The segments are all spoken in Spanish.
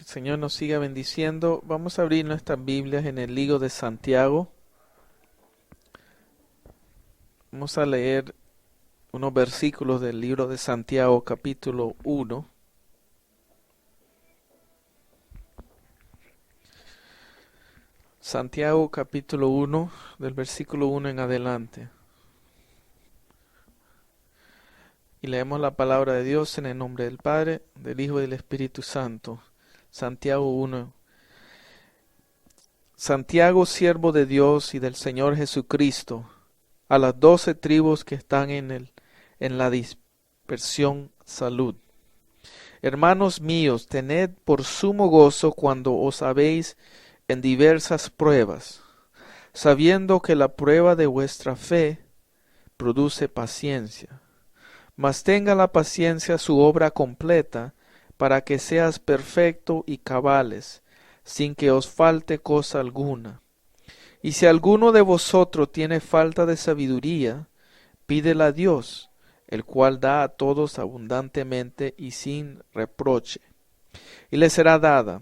Señor nos siga bendiciendo. Vamos a abrir nuestras Biblias en el libro de Santiago. Vamos a leer unos versículos del libro de Santiago, capítulo 1. Santiago, capítulo 1, del versículo 1 en adelante. Y leemos la palabra de Dios en el nombre del Padre, del Hijo y del Espíritu Santo. Santiago 1. Santiago, siervo de Dios y del Señor Jesucristo, a las 12 tribus que están en la dispersión, salud. Hermanos míos, tened por sumo gozo cuando os habéis en diversas pruebas, sabiendo que la prueba de vuestra fe produce paciencia. Mas tenga la paciencia su obra completa, para que seas perfecto y cabales, sin que os falte cosa alguna. Y si alguno de vosotros tiene falta de sabiduría, pídela a Dios, el cual da a todos abundantemente y sin reproche, y le será dada.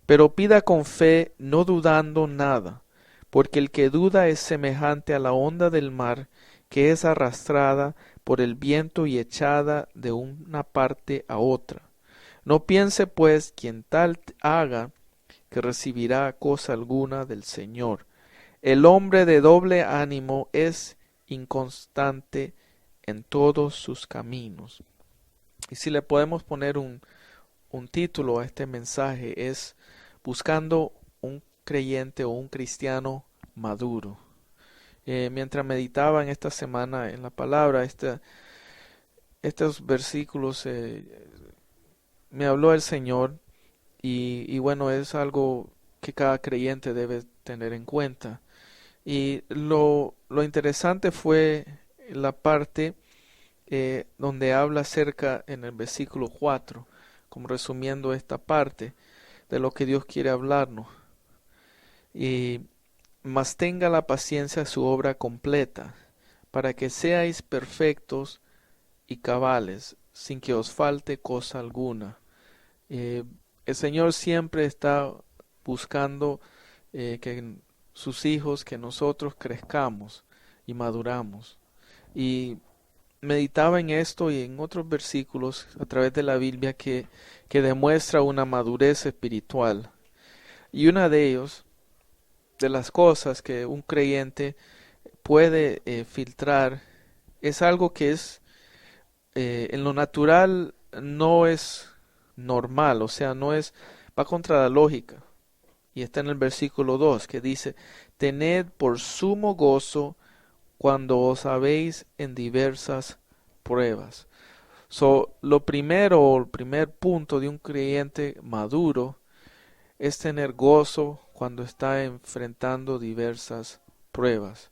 Pero pida con fe, no dudando nada, porque el que duda es semejante a la onda del mar, que es arrastrada por el viento y echada de una parte a otra. No piense pues quien tal haga, que recibirá cosa alguna del Señor. El hombre de doble ánimo es inconstante en todos sus caminos. Y si le podemos poner un título a este mensaje, es Buscando un creyente o un cristiano maduro. Mientras meditaba en esta semana en la palabra, estos versículos me habló el Señor y bueno, es algo que cada creyente debe tener en cuenta. Y lo interesante fue la parte donde habla acerca en el versículo 4, como resumiendo esta parte de lo que Dios quiere hablarnos. Y mas tenga la paciencia su obra completa, para que seáis perfectos y cabales, sin que os falte cosa alguna. El Señor siempre está buscando que sus hijos, que nosotros crezcamos y maduramos. Y meditaba en esto y en otros versículos a través de la Biblia que demuestra una madurez espiritual. Y una de ellos, de las cosas que un creyente puede filtrar, es algo que es en lo natural no es normal, o sea, va contra la lógica. Y está en el versículo 2 que dice, tened por sumo gozo cuando os habéis en diversas pruebas. Lo primero, o el primer punto de un creyente maduro es tener gozo cuando está enfrentando diversas pruebas.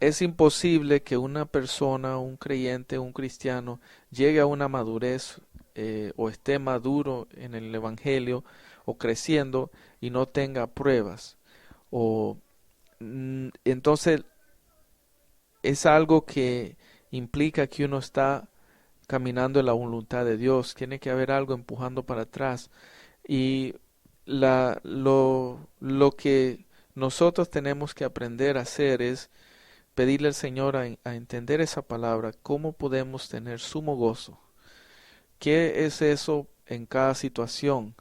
Es imposible que una persona, un creyente, un cristiano, llegue a una madurez o esté maduro en el Evangelio o creciendo y no tenga pruebas. Entonces es algo que implica que uno está caminando en la voluntad de Dios. Tiene que haber algo empujando para atrás. Y lo que nosotros tenemos que aprender a hacer es pedirle al Señor a entender esa palabra, cómo podemos tener sumo gozo. ¿Qué es eso en cada situación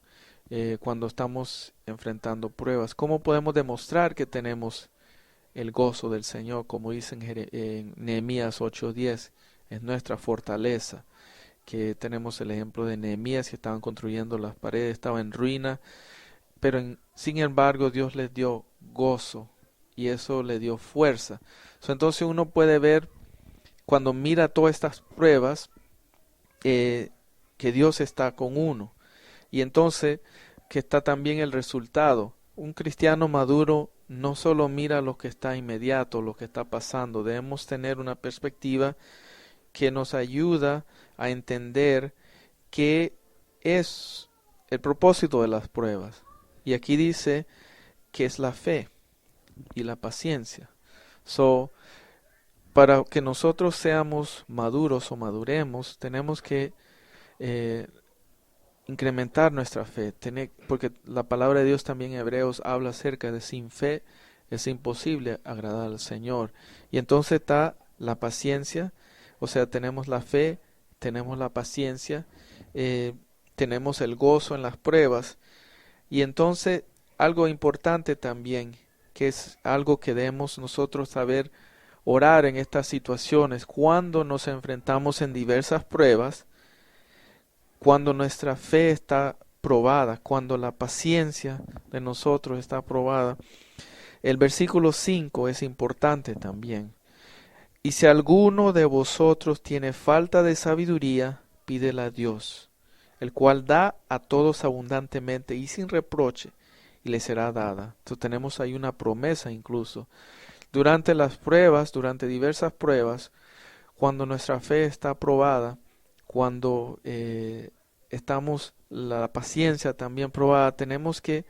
cuando estamos enfrentando pruebas? ¿Cómo podemos demostrar que tenemos el gozo del Señor, como dice en Nehemías 8:10? Es nuestra fortaleza. Que tenemos el ejemplo de Nehemías, que estaban construyendo las paredes, estaba en ruina, pero sin embargo Dios les dio gozo y eso le dio fuerza. Entonces uno puede ver cuando mira todas estas pruebas que Dios está con uno y entonces que está también el resultado. Un cristiano maduro no solo mira lo que está inmediato, lo que está pasando, debemos tener una perspectiva que nos ayuda a entender qué es el propósito de las pruebas. Y aquí dice que es la fe y la paciencia. Para que nosotros seamos maduros o maduremos, tenemos que incrementar nuestra fe, porque la palabra de Dios también en Hebreos habla acerca de sin fe es imposible agradar al Señor. Y entonces está la paciencia, o sea, tenemos la fe, tenemos la paciencia, eh, tenemos el gozo en las pruebas. Y entonces algo importante también, que es algo que debemos nosotros saber orar en estas situaciones, cuando nos enfrentamos en diversas pruebas, cuando nuestra fe está probada, cuando la paciencia de nosotros está probada. El versículo 5 es importante también. Y si alguno de vosotros tiene falta de sabiduría, pídela a Dios, el cual da a todos abundantemente y sin reproche, y le será dada. Entonces tenemos ahí una promesa incluso. Durante las pruebas, durante diversas pruebas, cuando nuestra fe está probada, cuando estamos la paciencia también probada, tenemos que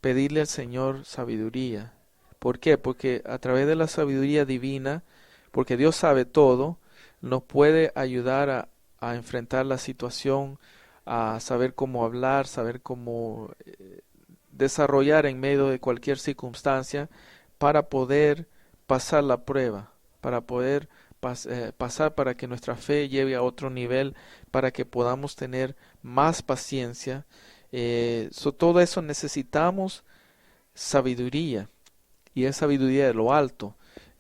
pedirle al Señor sabiduría. ¿Por qué? Porque a través de la sabiduría divina, porque Dios sabe todo, nos puede ayudar a enfrentar la situación, a saber cómo hablar, saber cómo desarrollar en medio de cualquier circunstancia para poder pasar la prueba, para poder pasar para que nuestra fe llegue a otro nivel, para que podamos tener más paciencia. Todo eso necesitamos sabiduría, y es sabiduría de lo alto,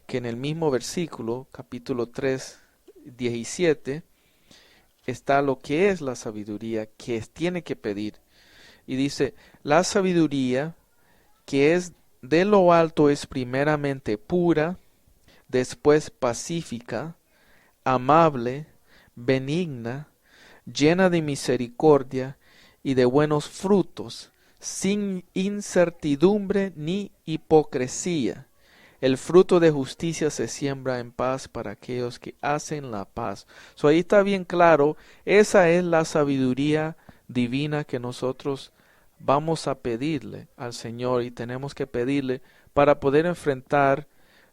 que en el mismo versículo, capítulo 3, 17, está lo que es la sabiduría que tiene que pedir. Y dice, la sabiduría que es de lo alto es primeramente pura, después pacífica, amable, benigna, llena de misericordia y de buenos frutos, sin incertidumbre ni hipocresía. El fruto de justicia se siembra en paz para aquellos que hacen la paz. Ahí está bien claro, esa es la sabiduría divina que nosotros vamos a pedirle al Señor, y tenemos que pedirle para poder enfrentar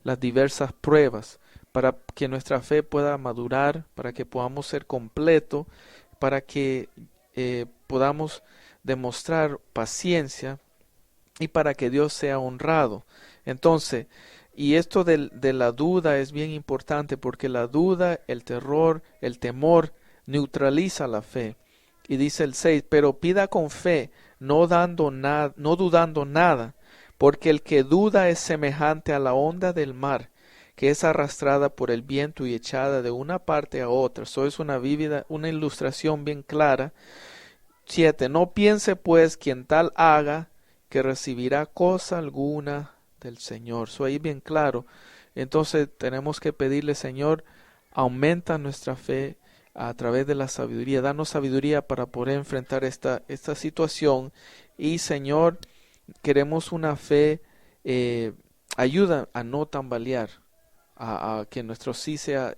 las diversas pruebas, para que nuestra fe pueda madurar, para que podamos ser completos, para que podamos demostrar paciencia y para que Dios sea honrado. Entonces, y esto de la duda es bien importante, porque la duda, el terror, el temor neutraliza la fe. Y dice el 6, pero pida con fe, no dudando nada, porque el que duda es semejante a la onda del mar, que es arrastrada por el viento y echada de una parte a otra. Eso es una ilustración bien clara. 7. No piense pues quien tal haga, que recibirá cosa alguna del Señor. Eso ahí bien claro. Entonces tenemos que pedirle, Señor, aumenta nuestra fe a través de la sabiduría. Danos sabiduría para poder enfrentar esta situación. Y, Señor, queremos una fe, ayuda a no tambalear, a que nuestro sí sea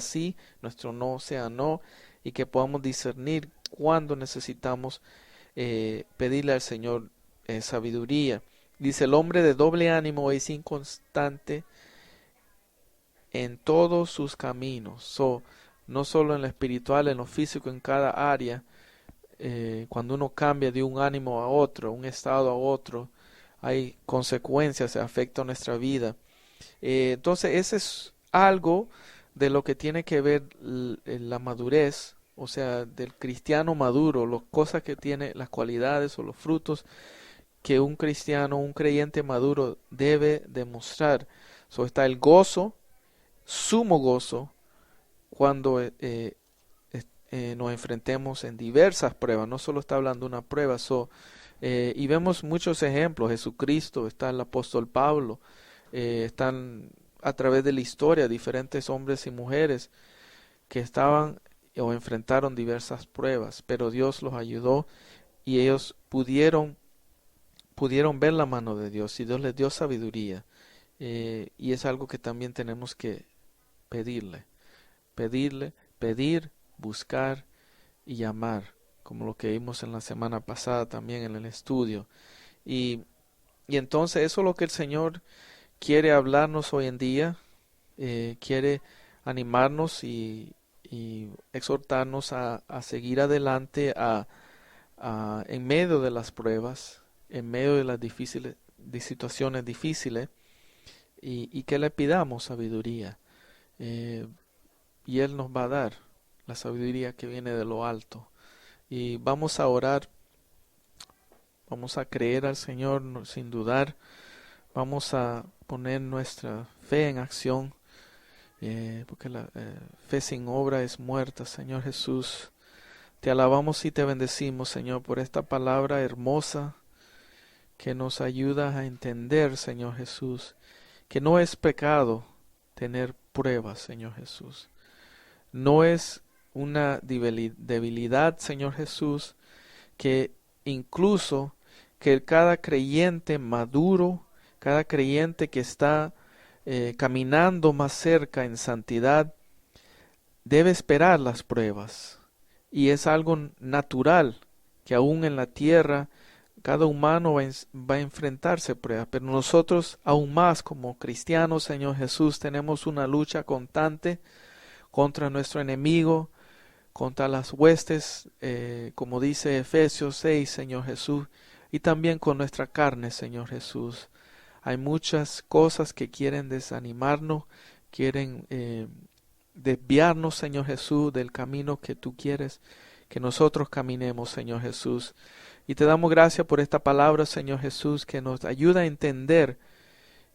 sí, nuestro no sea no, y que podamos discernir cuando necesitamos pedirle al Señor sabiduría. Dice, el hombre de doble ánimo es inconstante en todos sus caminos. No solo en lo espiritual, en lo físico, en cada área. Cuando uno cambia de un ánimo a otro, un estado a otro, hay consecuencias, se afecta nuestra vida. Entonces, ese es algo de lo que tiene que ver la madurez, o sea, del cristiano maduro, las cosas que tiene, las cualidades o los frutos que un cristiano, un creyente maduro debe demostrar. Está el gozo, sumo gozo, cuando nos enfrentemos en diversas pruebas. No solo está hablando de una prueba. Y vemos muchos ejemplos. Jesucristo, está el apóstol Pablo, están a través de la historia diferentes hombres y mujeres que estaban o enfrentaron diversas pruebas, pero Dios los ayudó y ellos pudieron ver la mano de Dios, y Dios les dio sabiduría. Y es algo que también tenemos que pedirle, pedir, buscar y llamar, como lo que vimos en la semana pasada también en el estudio. Y entonces eso es lo que el Señor quiere hablarnos hoy en día, quiere animarnos y exhortarnos a seguir adelante, a en medio de las pruebas, en medio de las de situaciones difíciles, y que le pidamos sabiduría. Y Él nos va a dar la sabiduría que viene de lo alto. Y vamos a orar, vamos a creer al Señor sin dudar, vamos a poner nuestra fe en acción, porque la fe sin obra es muerta. Señor Jesús, te alabamos y te bendecimos, Señor, por esta palabra hermosa que nos ayuda a entender, Señor Jesús, que no es pecado tener pruebas, Señor Jesús. No es una debilidad, Señor Jesús, que incluso que cada creyente maduro, cada creyente que está caminando más cerca en santidad, debe esperar las pruebas. Y es algo natural que aún en la tierra cada humano va a enfrentarse a pruebas, pero nosotros aún más como cristianos, Señor Jesús, tenemos una lucha constante contra nuestro enemigo, contra las huestes, como dice Efesios 6, Señor Jesús, y también con nuestra carne, Señor Jesús. Hay muchas cosas que quieren desanimarnos, quieren desviarnos, Señor Jesús, del camino que tú quieres que nosotros caminemos, Señor Jesús. Y te damos gracias por esta palabra, Señor Jesús, que nos ayuda a entender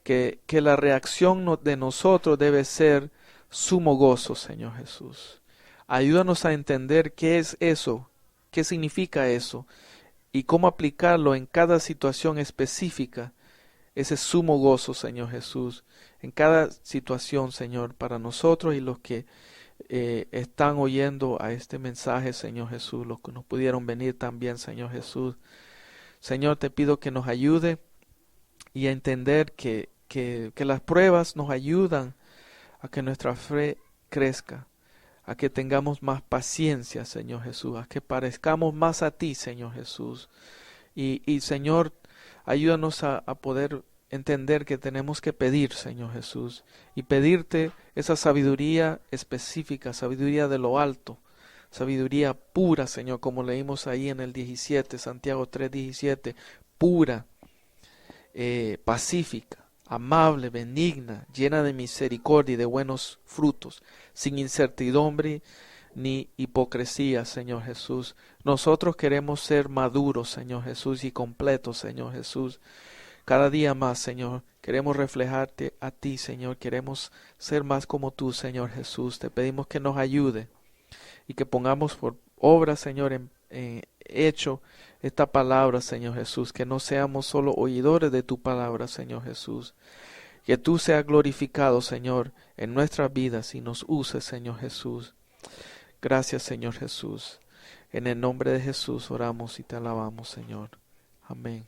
que la reacción de nosotros debe ser sumo gozo, Señor Jesús. Ayúdanos a entender qué es eso, qué significa eso, y cómo aplicarlo en cada situación específica, ese sumo gozo, Señor Jesús, en cada situación, Señor, para nosotros y los que están oyendo a este mensaje, Señor Jesús, los que nos pudieron venir también, Señor Jesús. Señor, te pido que nos ayude y a entender que las pruebas nos ayudan a que nuestra fe crezca, a que tengamos más paciencia, Señor Jesús, a que parezcamos más a ti, Señor Jesús. Y Señor, ayúdanos a poder entender que tenemos que pedir, Señor Jesús, y pedirte esa sabiduría específica, sabiduría de lo alto, sabiduría pura, Señor, como leímos ahí en el 17, Santiago 3:17, pura, pacífica, amable, benigna, llena de misericordia y de buenos frutos, sin incertidumbre ni hipocresía, Señor Jesús. Nosotros queremos ser maduros, Señor Jesús, y completos, Señor Jesús. Cada día más, Señor, queremos reflejarte a ti, Señor. Queremos ser más como tú, Señor Jesús. Te pedimos que nos ayude y que pongamos por obra, Señor, en hecho esta palabra, Señor Jesús. Que no seamos solo oidores de tu palabra, Señor Jesús. Que tú seas glorificado, Señor, en nuestras vidas y nos uses, Señor Jesús. Gracias, Señor Jesús. En el nombre de Jesús oramos y te alabamos, Señor. Amén.